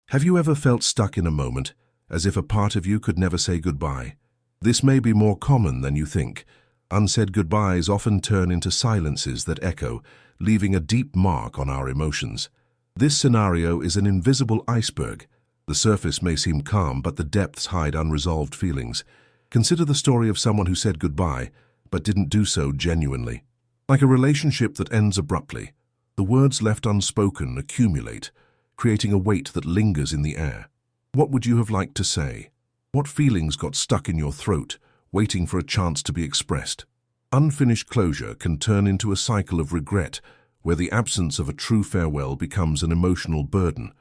Have you ever felt stuck in a moment, as if a part of you could never say goodbye? This may be more common than you think. Unsaid goodbyes often turn into silences that echo, leaving a deep mark on our emotions. This scenario is an invisible iceberg. The surface may seem calm, but the depths hide unresolved feelings. Consider the story of someone who said goodbye, but didn't do so genuinely. Like a relationship that ends abruptly, the words left unspoken accumulate, creating a weight that lingers in the air. What would you have liked to say? What feelings got stuck in your throat, waiting for a chance to be expressed? Unfinished closure can turn into a cycle of regret, where the absence of a true farewell becomes an emotional burden.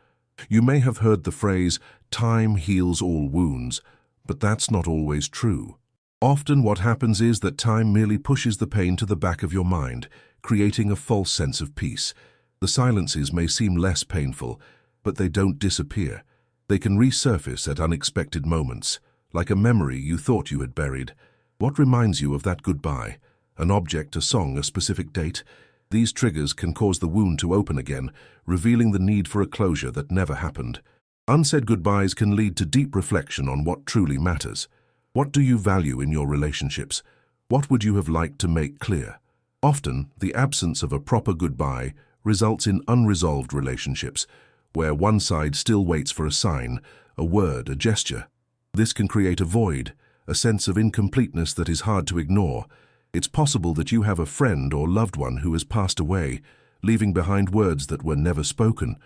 You may have heard the phrase, "Time heals all wounds," but that's not always true. Often what happens is that time merely pushes the pain to the back of your mind, creating a false sense of peace. The silences may seem less painful, but they don't disappear. They can resurface at unexpected moments, like a memory you thought you had buried. What reminds you of that goodbye? An object, a song, a specific date? These triggers can cause the wound to open again, revealing the need for a closure that never happened. Unsaid goodbyes can lead to deep reflection on what truly matters. What do you value in your relationships? What would you have liked to make clear? Often, the absence of a proper goodbye results in unresolved relationships, where one side still waits for a sign, a word, a gesture. This can create a void, a sense of incompleteness that is hard to ignore. It's possible that you have a friend or loved one who has passed away, leaving behind words that were never spoken.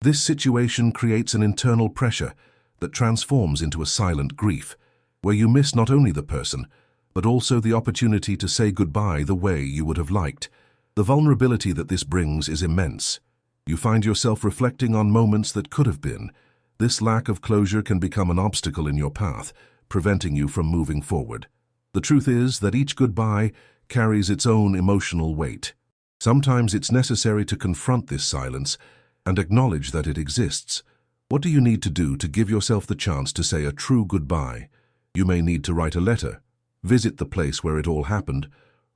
This situation creates an internal pressure that transforms into a silent grief, where you miss not only the person, but also the opportunity to say goodbye the way you would have liked. The vulnerability that this brings is immense. You find yourself reflecting on moments that could have been. This lack of closure can become an obstacle in your path, preventing you from moving forward. The truth is that each goodbye carries its own emotional weight. Sometimes it's necessary to confront this silence and acknowledge that it exists. What do you need to do to give yourself the chance to say a true goodbye? You may need to write a letter, visit the place where it all happened,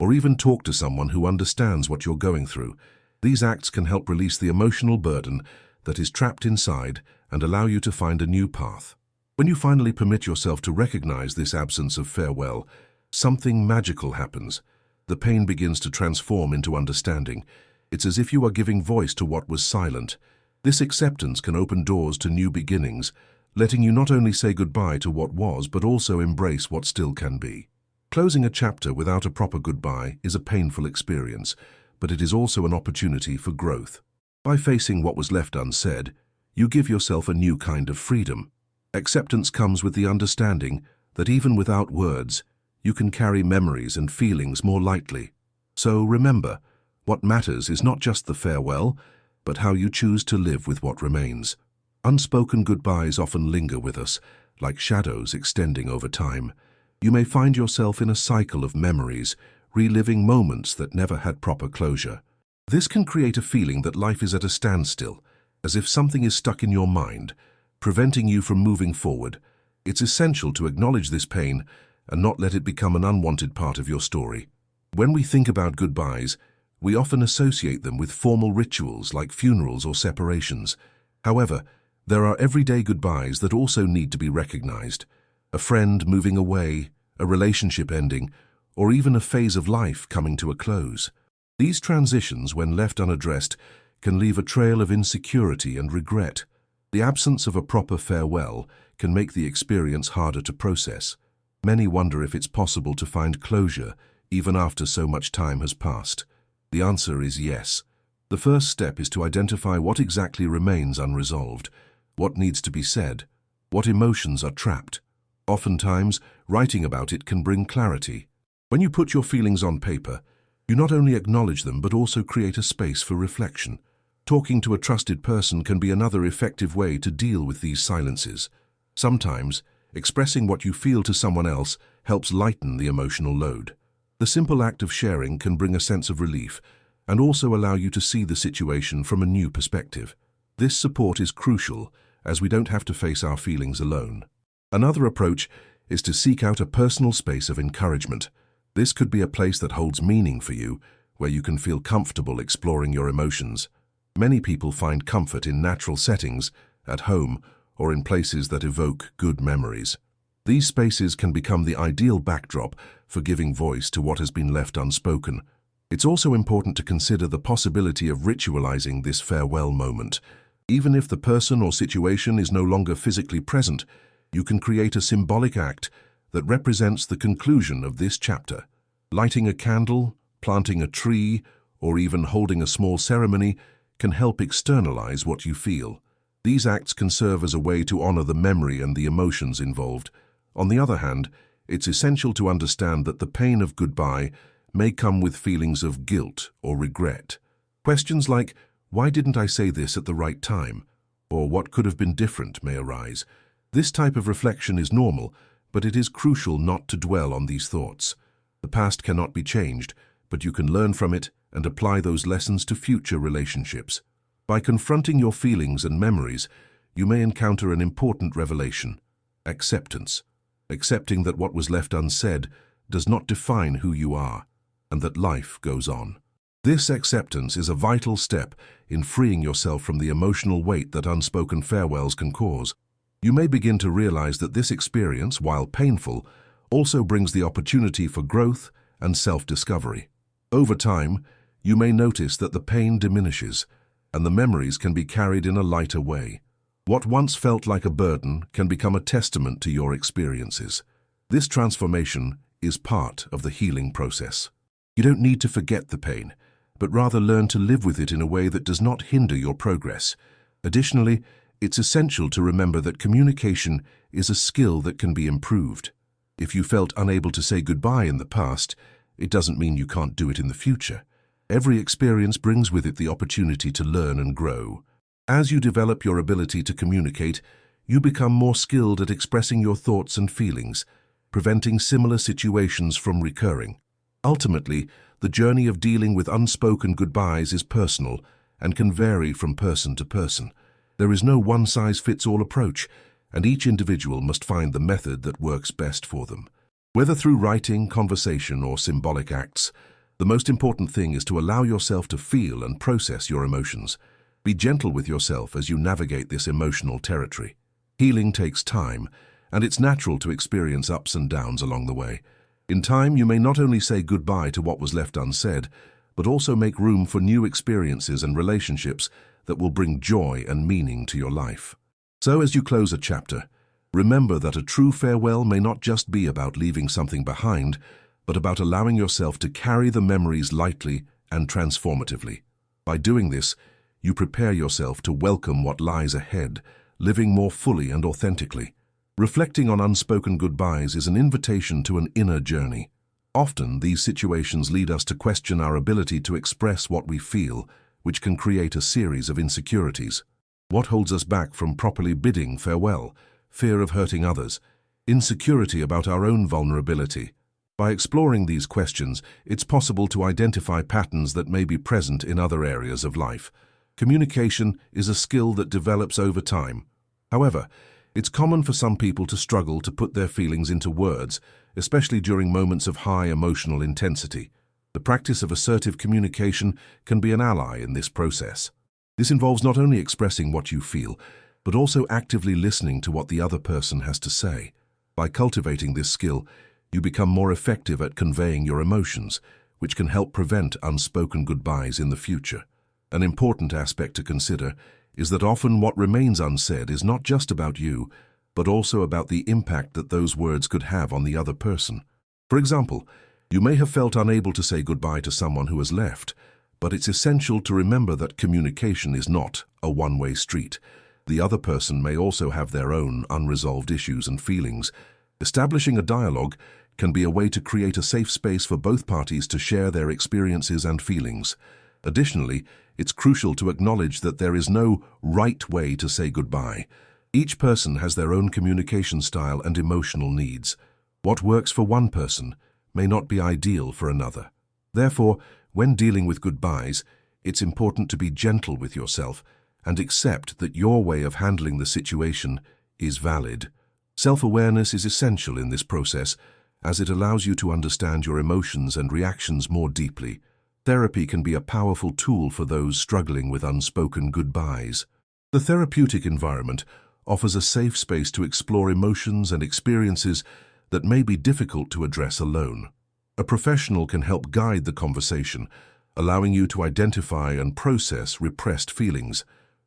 or even talk to someone who understands what you're going through. These acts can help release the emotional burden that is trapped inside and allow you to find a new path. When you finally permit yourself to recognize this absence of farewell, something magical happens. The pain begins to transform into understanding. It's as if you are giving voice to what was silent. This acceptance can open doors to new beginnings, letting you not only say goodbye to what was, but also embrace what still can be. Closing a chapter without a proper goodbye is a painful experience, but it is also an opportunity for growth. By facing what was left unsaid, you give yourself a new kind of freedom. Acceptance comes with the understanding that even without words, you can carry memories and feelings more lightly. So remember, what matters is not just the farewell, but how you choose to live with what remains. Unspoken goodbyes often linger with us, like shadows extending over time. You may find yourself in a cycle of memories, reliving moments that never had proper closure. This can create a feeling that life is at a standstill, as if something is stuck in your mind, preventing you from moving forward. It's essential to acknowledge this pain and not let it become an unwanted part of your story. When we think about goodbyes, we often associate them with formal rituals like funerals or separations. However, there are everyday goodbyes that also need to be recognized. A friend moving away, a relationship ending, or even a phase of life coming to a close. These transitions, when left unaddressed, can leave a trail of insecurity and regret. The absence of a proper farewell can make the experience harder to process. Many wonder if it's possible to find closure even after so much time has passed. The answer is yes. The first step is to identify what exactly remains unresolved, what needs to be said, what emotions are trapped. Oftentimes, writing about it can bring clarity. When you put your feelings on paper, you not only acknowledge them but also create a space for reflection. Talking to a trusted person can be another effective way to deal with these silences. Sometimes, expressing what you feel to someone else helps lighten the emotional load. The simple act of sharing can bring a sense of relief and also allow you to see the situation from a new perspective. This support is crucial, as we don't have to face our feelings alone. Another approach is to seek out a personal space of encouragement. This could be a place that holds meaning for you, where you can feel comfortable exploring your emotions. Many people find comfort in natural settings, at home, or in places that evoke good memories. These spaces can become the ideal backdrop for giving voice to what has been left unspoken. It's also important to consider the possibility of ritualizing this farewell moment. Even if the person or situation is no longer physically present, you can create a symbolic act that represents the conclusion of this chapter. Lighting a candle, planting a tree, or even holding a small ceremony can help externalize what you feel. These acts can serve as a way to honor the memory and the emotions involved. On the other hand, it's essential to understand that the pain of goodbye may come with feelings of guilt or regret. Questions like, "Why didn't I say this at the right time?" or "What could have been different?" may arise. This type of reflection is normal, but it is crucial not to dwell on these thoughts. The past cannot be changed, but you can learn from it and apply those lessons to future relationships. By confronting your feelings and memories, you may encounter an important revelation: acceptance. Accepting that what was left unsaid does not define who you are, and that life goes on. This acceptance is a vital step in freeing yourself from the emotional weight that unspoken farewells can cause. You may begin to realize that this experience, while painful, also brings the opportunity for growth and self-discovery. Over time, you may notice that the pain diminishes, and the memories can be carried in a lighter way. What once felt like a burden can become a testament to your experiences. This transformation is part of the healing process. You don't need to forget the pain, but rather learn to live with it in a way that does not hinder your progress. Additionally, it's essential to remember that communication is a skill that can be improved. If you felt unable to say goodbye in the past, it doesn't mean you can't do it in the future. Every experience brings with it the opportunity to learn and grow. As you develop your ability to communicate, you become more skilled at expressing your thoughts and feelings, preventing similar situations from recurring. Ultimately, the journey of dealing with unspoken goodbyes is personal and can vary from person to person. There is no one-size-fits-all approach, and each individual must find the method that works best for them. Whether through writing, conversation, or symbolic acts, the most important thing is to allow yourself to feel and process your emotions. Be gentle with yourself as you navigate this emotional territory. Healing takes time, and it's natural to experience ups and downs along the way. In time, you may not only say goodbye to what was left unsaid, but also make room for new experiences and relationships that will bring joy and meaning to your life. So as you close a chapter, remember that a true farewell may not just be about leaving something behind, but about allowing yourself to carry the memories lightly and transformatively. By doing this, you prepare yourself to welcome what lies ahead, living more fully and authentically. Reflecting on unspoken goodbyes is an invitation to an inner journey. Often, these situations lead us to question our ability to express what we feel, which can create a series of insecurities. What holds us back from properly bidding farewell? Fear of hurting others, insecurity about our own vulnerability. By exploring these questions, it's possible to identify patterns that may be present in other areas of life. Communication is a skill that develops over time. However, it's common for some people to struggle to put their feelings into words, especially during moments of high emotional intensity. The practice of assertive communication can be an ally in this process. This involves not only expressing what you feel, but also actively listening to what the other person has to say. By cultivating this skill, you become more effective at conveying your emotions, which can help prevent unspoken goodbyes in the future. An important aspect to consider is that often what remains unsaid is not just about you, but also about the impact that those words could have on the other person. For example, you may have felt unable to say goodbye to someone who has left, but it's essential to remember that communication is not a one-way street. The other person may also have their own unresolved issues and feelings. Establishing a dialogue can be a way to create a safe space for both parties to share their experiences and feelings. Additionally, it's crucial to acknowledge that there is no right way to say goodbye. Each person has their own communication style and emotional needs. What works for one person may not be ideal for another. Therefore, when dealing with goodbyes, it's important to be gentle with yourself and accept that your way of handling the situation is valid. Self-awareness is essential in this process, as it allows you to understand your emotions and reactions more deeply. Therapy can be a powerful tool for those struggling with unspoken goodbyes. The therapeutic environment offers a safe space to explore emotions and experiences that may be difficult to address alone. A professional can help guide the conversation, allowing you to identify and process repressed feelings.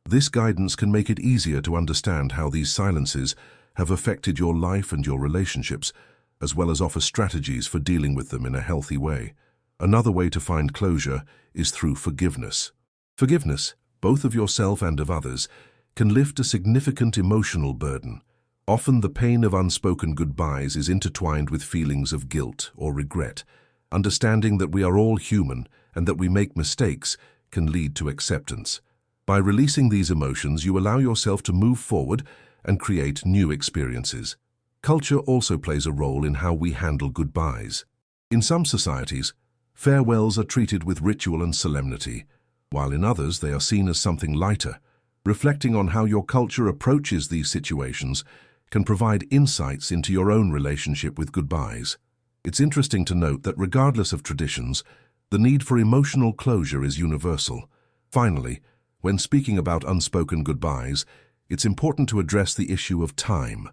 This guidance can make it easier to understand how these silences have affected your life and your relationships, as well as offer strategies for dealing with them in a healthy way. Another way to find closure is through forgiveness. Forgiveness, both of yourself and of others, can lift a significant emotional burden. Often the pain of unspoken goodbyes is intertwined with feelings of guilt or regret. Understanding that we are all human and that we make mistakes can lead to acceptance. By releasing these emotions, you allow yourself to move forward and create new experiences. Culture also plays a role in how we handle goodbyes. In some societies, farewells are treated with ritual and solemnity, while in others they are seen as something lighter. Reflecting on how your culture approaches these situations can provide insights into your own relationship with goodbyes. It's interesting to note that regardless of traditions, the need for emotional closure is universal. Finally, when speaking about unspoken goodbyes, it's important to address the issue of time.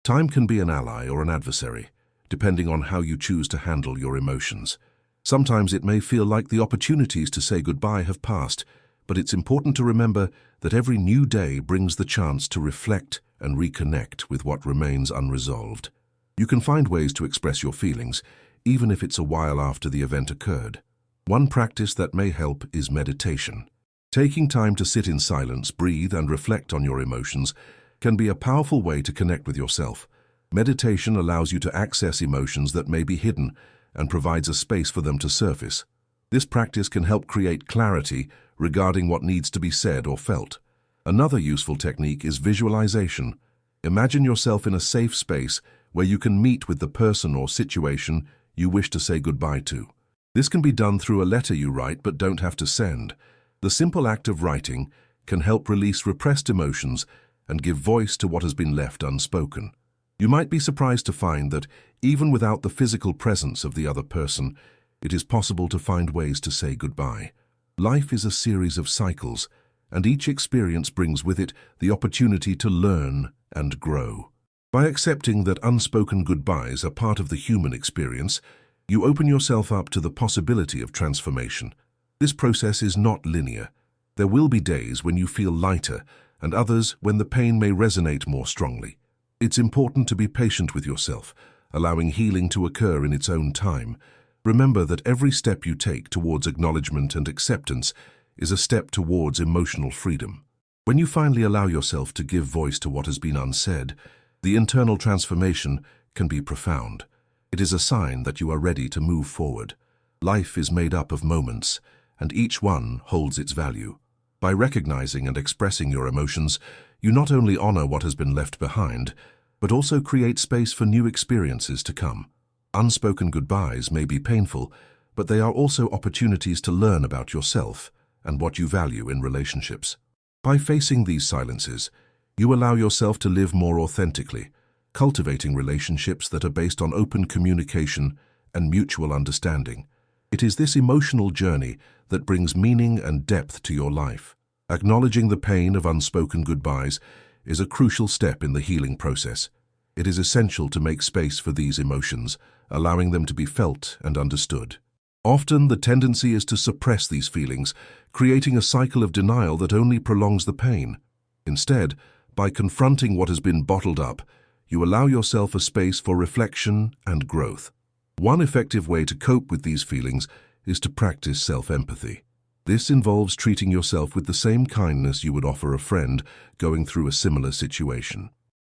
Time can be an ally or an adversary, depending on how you choose to handle your emotions. Sometimes it may feel like the opportunities to say goodbye have passed, but it's important to remember that every new day brings the chance to reflect and reconnect with what remains unresolved. You can find ways to express your feelings, even if it's a while after the event occurred. One practice that may help is meditation. Taking time to sit in silence, breathe, and reflect on your emotions can be a powerful way to connect with yourself. Meditation allows you to access emotions that may be hidden and provides a space for them to surface. This practice can help create clarity regarding what needs to be said or felt. Another useful technique is visualization. Imagine yourself in a safe space where you can meet with the person or situation you wish to say goodbye to. This can be done through a letter you write but don't have to send. The simple act of writing can help release repressed emotions and give voice to what has been left unspoken. You might be surprised to find that even without the physical presence of the other person, it is possible to find ways to say goodbye. Life is a series of cycles, and each experience brings with it the opportunity to learn and grow. By accepting that unspoken goodbyes are part of the human experience, you open yourself up to the possibility of transformation. This process is not linear. There will be days when you feel lighter, and others when the pain may resonate more strongly. It's important to be patient with yourself, allowing healing to occur in its own time. Remember that every step you take towards acknowledgement and acceptance is a step towards emotional freedom. When you finally allow yourself to give voice to what has been unsaid, the internal transformation can be profound. It is a sign that you are ready to move forward. Life is made up of moments, and each one holds its value. By recognizing and expressing your emotions, you not only honor what has been left behind, but also create space for new experiences to come. Unspoken goodbyes may be painful, but they are also opportunities to learn about yourself and what you value in relationships. By facing these silences, you allow yourself to live more authentically, cultivating relationships that are based on open communication and mutual understanding. It is this emotional journey that brings meaning and depth to your life. Acknowledging the pain of unspoken goodbyes is a crucial step in the healing process. It is essential to make space for these emotions, allowing them to be felt and understood. Often, the tendency is to suppress these feelings, creating a cycle of denial that only prolongs the pain. Instead, by confronting what has been bottled up, you allow yourself a space for reflection and growth. One effective way to cope with these feelings is to practice self-empathy. This involves treating yourself with the same kindness you would offer a friend going through a similar situation.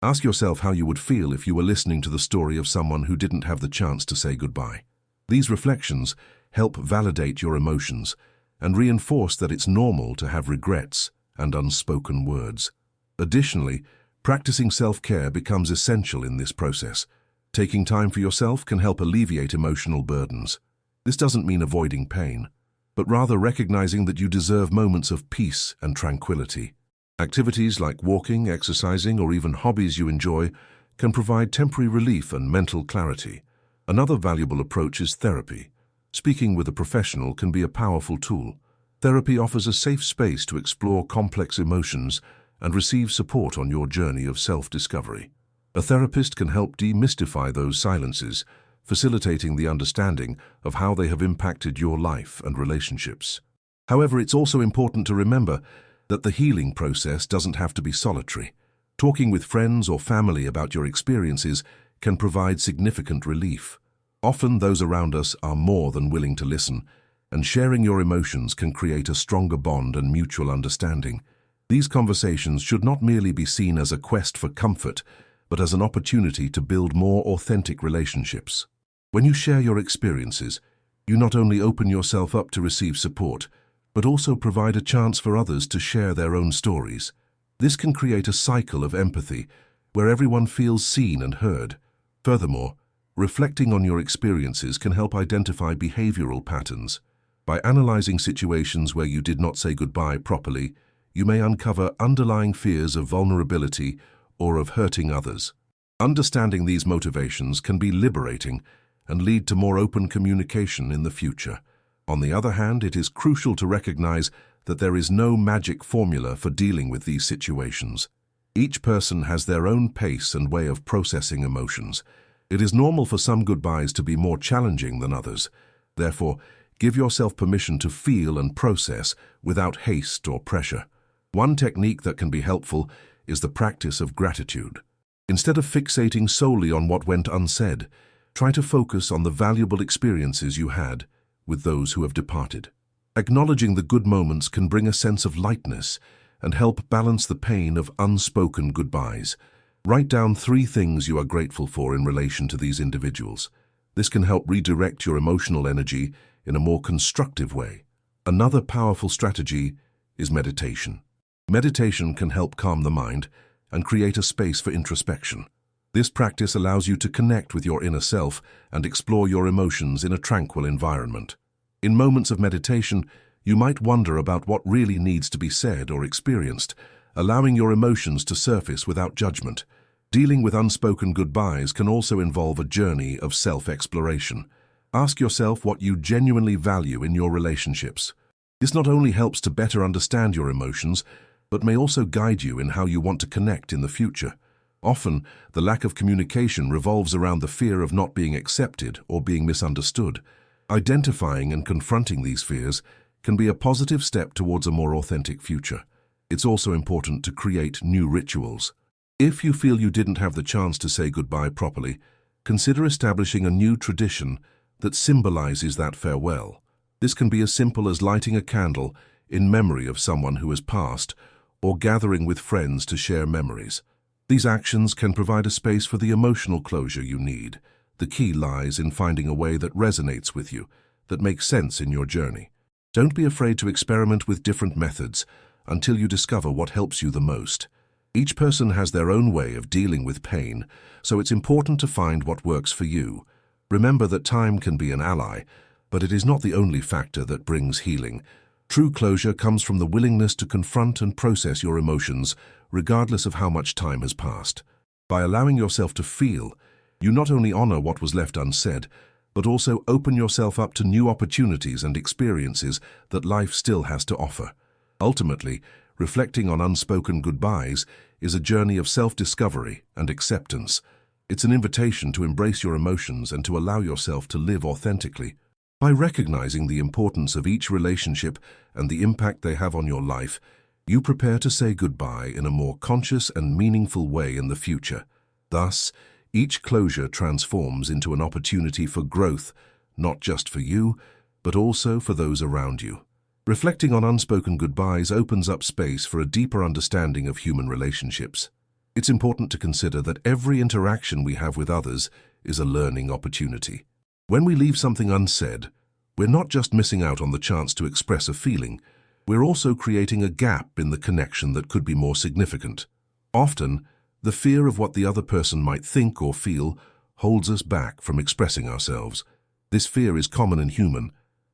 Ask yourself how you would feel if you were listening to the story of someone who didn't have the chance to say goodbye. These reflections help validate your emotions and reinforce that it's normal to have regrets and unspoken words. Additionally, practicing self-care becomes essential in this process. Taking time for yourself can help alleviate emotional burdens. This doesn't mean avoiding pain, but rather recognizing that you deserve moments of peace and tranquility. Activities like walking, exercising, or even hobbies you enjoy can provide temporary relief and mental clarity. Another valuable approach is therapy. Speaking with a professional can be a powerful tool. Therapy offers a safe space to explore complex emotions and receive support on your journey of self-discovery. A therapist can help demystify those silences, facilitating the understanding of how they have impacted your life and relationships. However, it's also important to remember that the healing process doesn't have to be solitary. Talking with friends or family about your experiences can provide significant relief. Often those around us are more than willing to listen, and sharing your emotions can create a stronger bond and mutual understanding. These conversations should not merely be seen as a quest for comfort, but as an opportunity to build more authentic relationships. When you share your experiences, you not only open yourself up to receive support, but also provide a chance for others to share their own stories. This can create a cycle of empathy where everyone feels seen and heard. Furthermore, reflecting on your experiences can help identify behavioral patterns. By analyzing situations where you did not say goodbye properly, you may uncover underlying fears of vulnerability or of hurting others. Understanding these motivations can be liberating and lead to more open communication in the future. On the other hand, it is crucial to recognize that there is no magic formula for dealing with these situations. Each person has their own pace and way of processing emotions. It is normal for some goodbyes to be more challenging than others. Therefore, give yourself permission to feel and process without haste or pressure. One technique that can be helpful is the practice of gratitude. Instead of fixating solely on what went unsaid, try to focus on the valuable experiences you had with those who have departed. Acknowledging the good moments can bring a sense of lightness and help balance the pain of unspoken goodbyes. Write down 3 things you are grateful for in relation to these individuals. This can help redirect your emotional energy in a more constructive way. Another powerful strategy is meditation. Meditation can help calm the mind and create a space for introspection. This practice allows you to connect with your inner self and explore your emotions in a tranquil environment. In moments of meditation, you might wonder about what really needs to be said or experienced, allowing your emotions to surface without judgment. Dealing with unspoken goodbyes can also involve a journey of self-exploration. Ask yourself what you genuinely value in your relationships. This not only helps to better understand your emotions, but may also guide you in how you want to connect in the future. Often, the lack of communication revolves around the fear of not being accepted or being misunderstood. Identifying and confronting these fears can be a positive step towards a more authentic future. It's also important to create new rituals. If you feel you didn't have the chance to say goodbye properly, consider establishing a new tradition that symbolizes that farewell. This can be as simple as lighting a candle in memory of someone who has passed, or gathering with friends to share memories. These actions can provide a space for the emotional closure you need. The key lies in finding a way that resonates with you, that makes sense in your journey. Don't be afraid to experiment with different methods until you discover what helps you the most. Each person has their own way of dealing with pain, so it's important to find what works for you. Remember that time can be an ally, but it is not the only factor that brings healing. True closure comes from the willingness to confront and process your emotions, regardless of how much time has passed. By allowing yourself to feel, you not only honor what was left unsaid, but also open yourself up to new opportunities and experiences that life still has to offer. Ultimately, reflecting on unspoken goodbyes is a journey of self-discovery and acceptance. It's an invitation to embrace your emotions and to allow yourself to live authentically. By recognizing the importance of each relationship and the impact they have on your life, you prepare to say goodbye in a more conscious and meaningful way in the future. Thus, each closure transforms into an opportunity for growth, not just for you, but also for those around you. Reflecting on unspoken goodbyes opens up space for a deeper understanding of human relationships. It's important to consider that every interaction we have with others is a learning opportunity. When we leave something unsaid, we're not just missing out on the chance to express a feeling, we're also creating a gap in the connection that could be more significant. Often, the fear of what the other person might think or feel holds us back from expressing ourselves. This fear is common and human.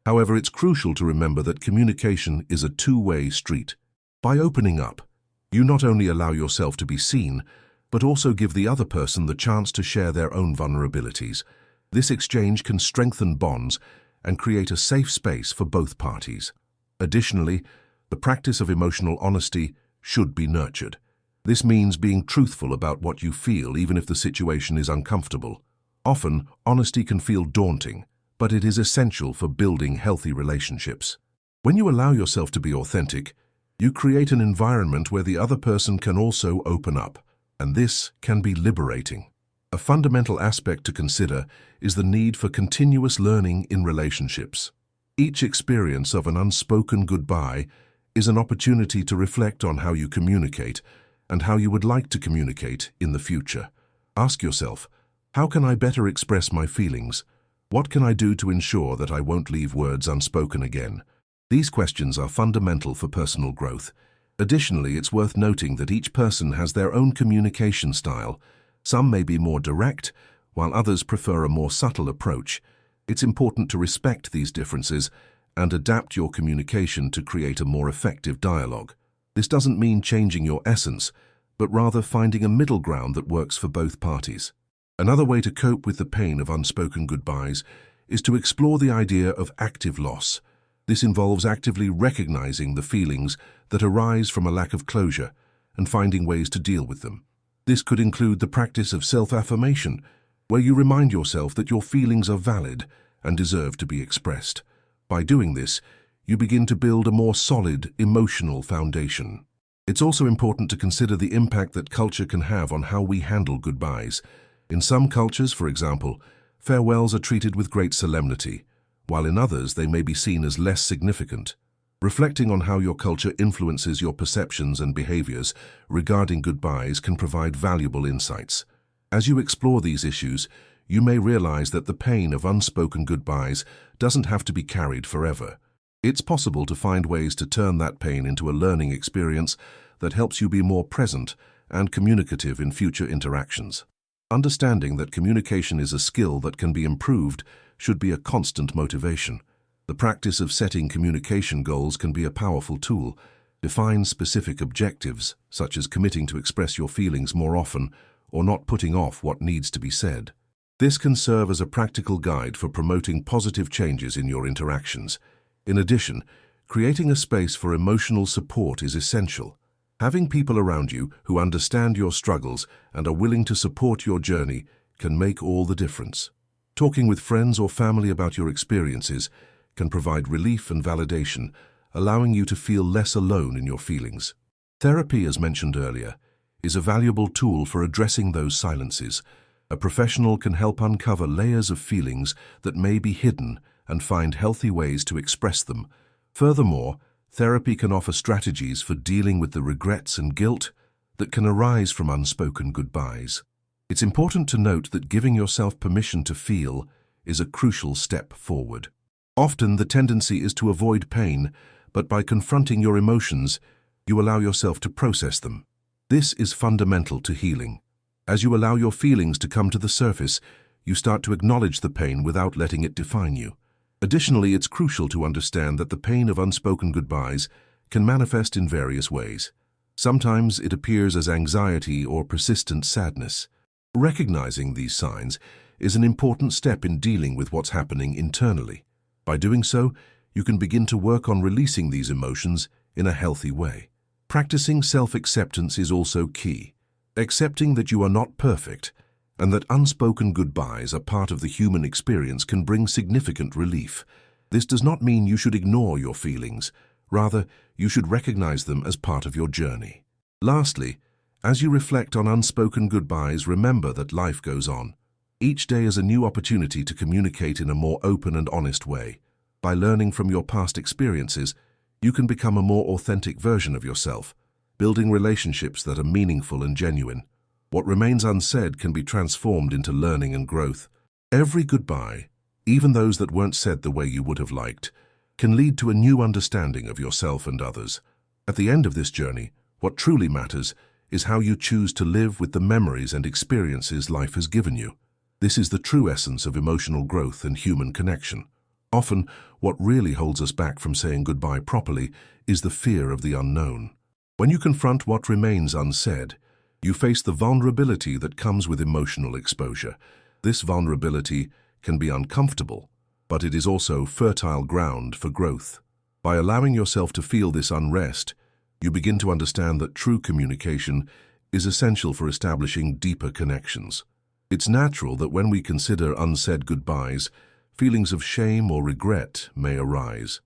However, it's crucial to remember that communication is a two-way street. By opening up, you not only allow yourself to be seen, but also give the other person the chance to share their own vulnerabilities. This exchange can strengthen bonds and create a safe space for both parties. Additionally, the practice of emotional honesty should be nurtured. This means being truthful about what you feel even if the situation is uncomfortable. Often, honesty can feel daunting, but it is essential for building healthy relationships. When you allow yourself to be authentic, you create an environment where the other person can also open up, and this can be liberating. A fundamental aspect to consider is the need for continuous learning in relationships. Each experience of an unspoken goodbye is an opportunity to reflect on how you communicate and how you would like to communicate in the future. Ask yourself, how can I better express my feelings? What can I do to ensure that I won't leave words unspoken again? These questions are fundamental for personal growth. Additionally, it's worth noting that each person has their own communication style. Some may be more direct, while others prefer a more subtle approach. It's important to respect these differences and adapt your communication to create a more effective dialogue. This doesn't mean changing your essence, but rather finding a middle ground that works for both parties. Another way to cope with the pain of unspoken goodbyes is to explore the idea of active loss. This involves actively recognizing the feelings that arise from a lack of closure and finding ways to deal with them. This could include the practice of self-affirmation, where you remind yourself that your feelings are valid and deserve to be expressed. By doing this, you begin to build a more solid emotional foundation. It's also important to consider the impact that culture can have on how we handle goodbyes. In some cultures, for example, farewells are treated with great solemnity, while in others they may be seen as less significant. Reflecting on how your culture influences your perceptions and behaviors regarding goodbyes can provide valuable insights. As you explore these issues, you may realize that the pain of unspoken goodbyes doesn't have to be carried forever. It's possible to find ways to turn that pain into a learning experience that helps you be more present and communicative in future interactions. Understanding that communication is a skill that can be improved should be a constant motivation. The practice of setting communication goals can be a powerful tool. Define specific objectives, such as committing to express your feelings more often or not putting off what needs to be said. This can serve as a practical guide for promoting positive changes in your interactions. In addition, creating a space for emotional support is essential. Having people around you who understand your struggles and are willing to support your journey can make all the difference. Talking with friends or family about your experiences can provide relief and validation, allowing you to feel less alone in your feelings. Therapy, as mentioned earlier, is a valuable tool for addressing those silences. A professional can help uncover layers of feelings that may be hidden and find healthy ways to express them. Furthermore, therapy can offer strategies for dealing with the regrets and guilt that can arise from unspoken goodbyes. It's important to note that giving yourself permission to feel is a crucial step forward. Often the tendency is to avoid pain, but by confronting your emotions, you allow yourself to process them. This is fundamental to healing. As you allow your feelings to come to the surface, you start to acknowledge the pain without letting it define you. Additionally, it's crucial to understand that the pain of unspoken goodbyes can manifest in various ways. Sometimes it appears as anxiety or persistent sadness. Recognizing these signs is an important step in dealing with what's happening internally. By doing so, you can begin to work on releasing these emotions in a healthy way. Practicing self-acceptance is also key. Accepting that you are not perfect and that unspoken goodbyes are part of the human experience can bring significant relief. This does not mean you should ignore your feelings. Rather, you should recognize them as part of your journey. Lastly, as you reflect on unspoken goodbyes, remember that life goes on. Each day is a new opportunity to communicate in a more open and honest way. By learning from your past experiences, you can become a more authentic version of yourself, building relationships that are meaningful and genuine. What remains unsaid can be transformed into learning and growth. Every goodbye, even those that weren't said the way you would have liked, can lead to a new understanding of yourself and others. At the end of this journey, what truly matters is how you choose to live with the memories and experiences life has given you. This is the true essence of emotional growth and human connection. Often, what really holds us back from saying goodbye properly is the fear of the unknown. When you confront what remains unsaid, you face the vulnerability that comes with emotional exposure. This vulnerability can be uncomfortable, but it is also fertile ground for growth. By allowing yourself to feel this unrest, You begin to understand that true communication is essential for establishing deeper connections. It's natural that when we consider unsaid goodbyes, feelings of shame or regret may arise.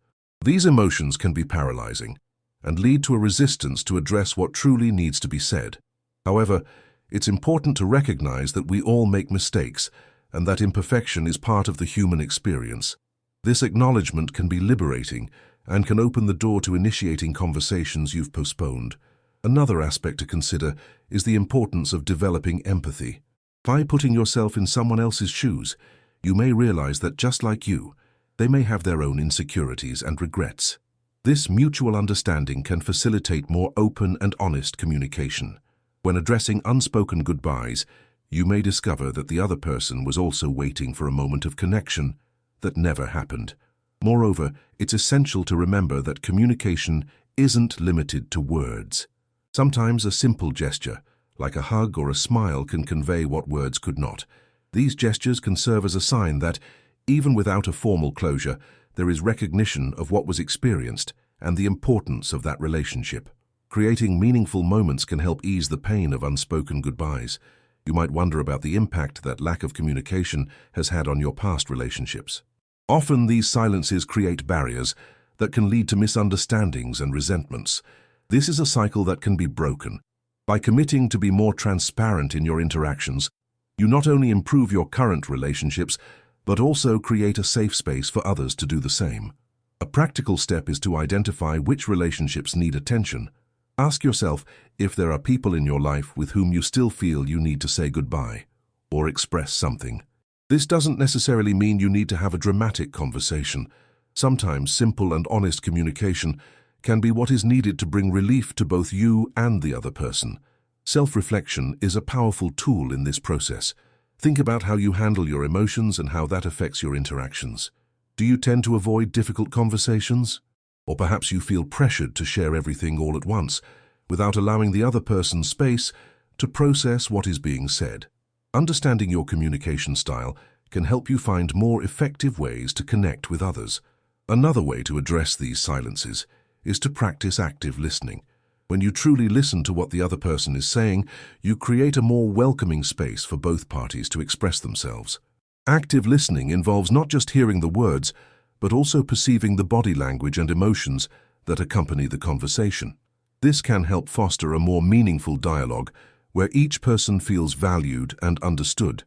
These emotions can be paralyzing and lead to a resistance to address what truly needs to be said. However, it's important to recognize that we all make mistakes and that imperfection is part of the human experience. This acknowledgement can be liberating and can open the door to initiating conversations you've postponed. Another aspect to consider is the importance of developing empathy. By putting yourself in someone else's shoes, you may realize that just like you, they may have their own insecurities and regrets. This mutual understanding can facilitate more open and honest communication. When addressing unspoken goodbyes, you may discover that the other person was also waiting for a moment of connection that never happened. Moreover, it's essential to remember that communication isn't limited to words. Sometimes a simple gesture, like a hug or a smile, can convey what words could not. These gestures can serve as a sign that, even without a formal closure, there is recognition of what was experienced and the importance of that relationship. Creating meaningful moments can help ease the pain of unspoken goodbyes. You might wonder about the impact that lack of communication has had on your past relationships. Often these silences create barriers that can lead to misunderstandings and resentments. This is a cycle that can be broken. By committing to be more transparent in your interactions, you not only improve your current relationships, but also create a safe space for others to do the same. A practical step is to identify which relationships need attention. Ask yourself if there are people in your life with whom you still feel you need to say goodbye or express something. This doesn't necessarily mean you need to have a dramatic conversation. Sometimes simple and honest communication can be what is needed to bring relief to both you and the other person. Self-reflection is a powerful tool in this process. Think about how you handle your emotions and how that affects your interactions. Do you tend to avoid difficult conversations? Or perhaps you feel pressured to share everything all at once, without allowing the other person space to process what is being said. Understanding your communication style can help you find more effective ways to connect with others. Another way to address these silences is to practice active listening. When you truly listen to what the other person is saying, you create a more welcoming space for both parties to express themselves. Active listening involves not just hearing the words, but also perceiving the body language and emotions that accompany the conversation. This can help foster a more meaningful dialogue where each person feels valued and understood.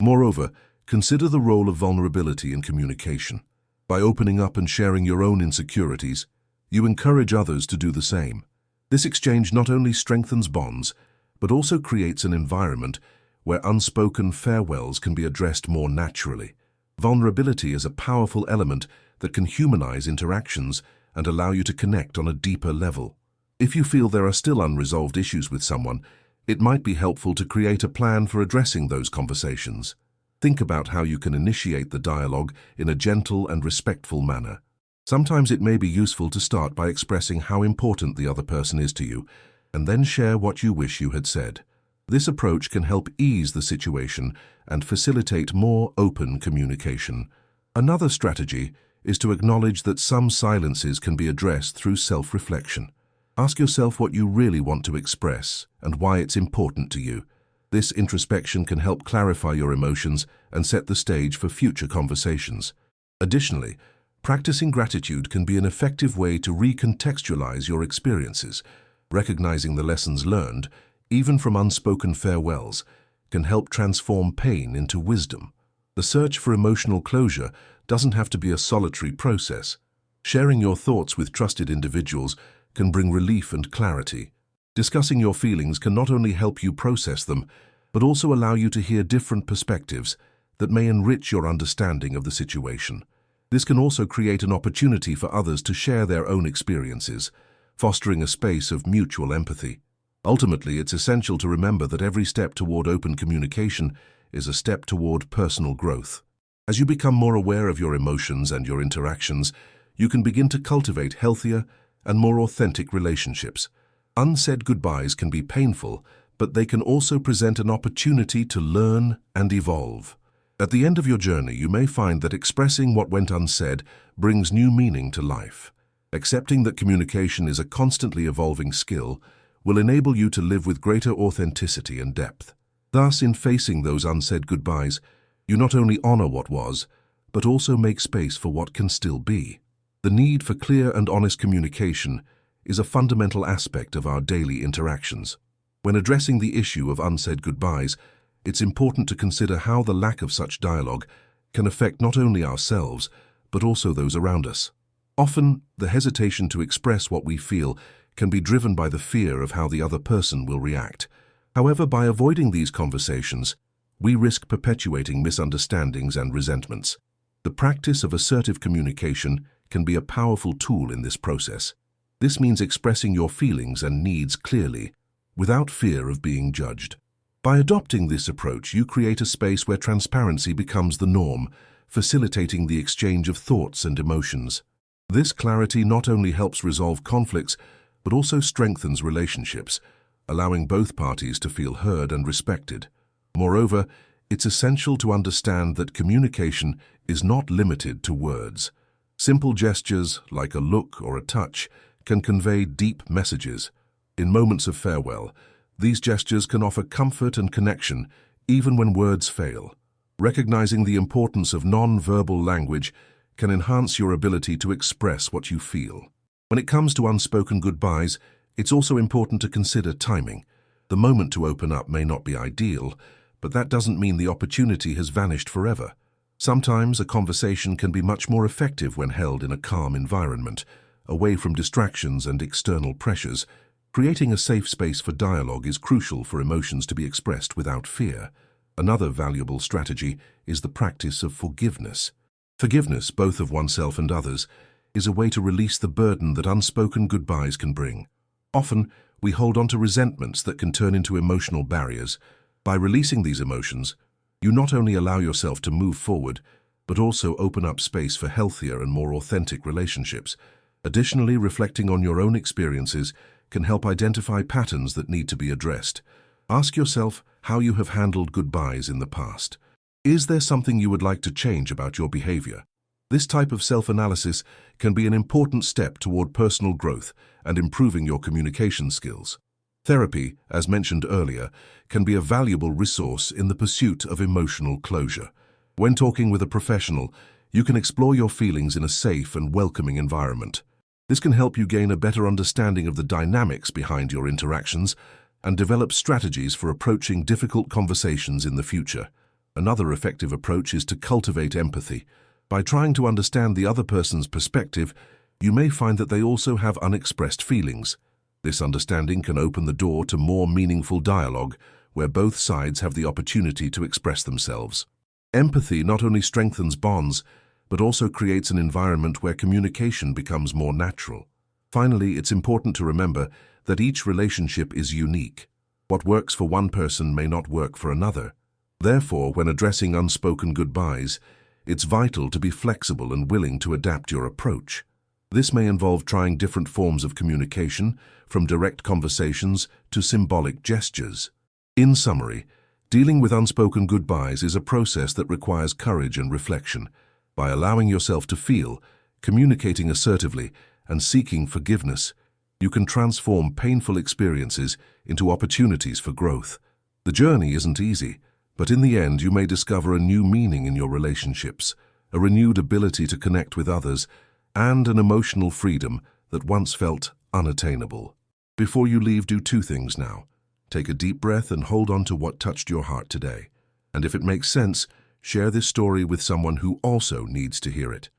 Moreover, consider the role of vulnerability in communication. By opening up and sharing your own insecurities, you encourage others to do the same. This exchange not only strengthens bonds, but also creates an environment where unspoken farewells can be addressed more naturally. Vulnerability is a powerful element that can humanize interactions and allow you to connect on a deeper level. If you feel there are still unresolved issues with someone, it might be helpful to create a plan for addressing those conversations. Think about how you can initiate the dialogue in a gentle and respectful manner. Sometimes it may be useful to start by expressing how important the other person is to you, and then share what you wish you had said. This approach can help ease the situation and facilitate more open communication. Another strategy is to acknowledge that some silences can be addressed through self-reflection. Ask yourself what you really want to express and why it's important to you. This introspection can help clarify your emotions and set the stage for future conversations. Additionally, practicing gratitude can be an effective way to recontextualize your experiences. Recognizing the lessons learned, even from unspoken farewells, can help transform pain into wisdom. The search for emotional closure doesn't have to be a solitary process. Sharing your thoughts with trusted individuals can bring relief and clarity. Discussing your feelings can not only help you process them, but also allow you to hear different perspectives that may enrich your understanding of the situation. This can also create an opportunity for others to share their own experiences, fostering a space of mutual empathy. Ultimately, it's essential to remember that every step toward open communication is a step toward personal growth. As you become more aware of your emotions and your interactions, you can begin to cultivate healthier and more authentic relationships. Unsaid goodbyes can be painful, but they can also present an opportunity to learn and evolve. At the end of your journey, you may find that expressing what went unsaid brings new meaning to life. Accepting that communication is a constantly evolving skill will enable you to live with greater authenticity and depth. Thus, in facing those unsaid goodbyes, you not only honor what was, but also make space for what can still be. The need for clear and honest communication is a fundamental aspect of our daily interactions. When addressing the issue of unsaid goodbyes, it's important to consider how the lack of such dialogue can affect not only ourselves, but also those around us. Often, the hesitation to express what we feel can be driven by the fear of how the other person will react. However, by avoiding these conversations, we risk perpetuating misunderstandings and resentments. The practice of assertive communication can be a powerful tool in this process. This means expressing your feelings and needs clearly, without fear of being judged. By adopting this approach, you create a space where transparency becomes the norm, facilitating the exchange of thoughts and emotions. This clarity not only helps resolve conflicts, but also strengthens relationships, allowing both parties to feel heard and respected. Moreover, it's essential to understand that communication is not limited to words. Simple gestures, like a look or a touch, can convey deep messages. In moments of farewell, these gestures can offer comfort and connection, even when words fail. Recognizing the importance of non-verbal language can enhance your ability to express what you feel. When it comes to unspoken goodbyes, it's also important to consider timing. The moment to open up may not be ideal, but that doesn't mean the opportunity has vanished forever. Sometimes a conversation can be much more effective when held in a calm environment, away from distractions and external pressures. Creating a safe space for dialogue is crucial for emotions to be expressed without fear. Another valuable strategy is the practice of forgiveness. Forgiveness, both of oneself and others, is a way to release the burden that unspoken goodbyes can bring. Often, we hold on to resentments that can turn into emotional barriers. By releasing these emotions, you not only allow yourself to move forward, but also open up space for healthier and more authentic relationships. Additionally, reflecting on your own experiences can help identify patterns that need to be addressed. Ask yourself how you have handled goodbyes in the past. Is there something you would like to change about your behavior? This type of self-analysis can be an important step toward personal growth and improving your communication skills. Therapy, as mentioned earlier, can be a valuable resource in the pursuit of emotional closure. When talking with a professional, you can explore your feelings in a safe and welcoming environment. This can help you gain a better understanding of the dynamics behind your interactions and develop strategies for approaching difficult conversations in the future. Another effective approach is to cultivate empathy. By trying to understand the other person's perspective, you may find that they also have unexpressed feelings. This understanding can open the door to more meaningful dialogue, where both sides have the opportunity to express themselves. Empathy not only strengthens bonds, but also creates an environment where communication becomes more natural. Finally, it's important to remember that each relationship is unique. What works for one person may not work for another. Therefore, when addressing unspoken goodbyes, it's vital to be flexible and willing to adapt your approach. This may involve trying different forms of communication, from direct conversations to symbolic gestures. In summary, dealing with unspoken goodbyes is a process that requires courage and reflection. By allowing yourself to feel, communicating assertively, and seeking forgiveness, you can transform painful experiences into opportunities for growth. The journey isn't easy, but in the end you may discover a new meaning in your relationships, a renewed ability to connect with others, and an emotional freedom that once felt unattainable. Before you leave, do two things now. Take a deep breath and hold on to what touched your heart today. And if it makes sense, share this story with someone who also needs to hear it.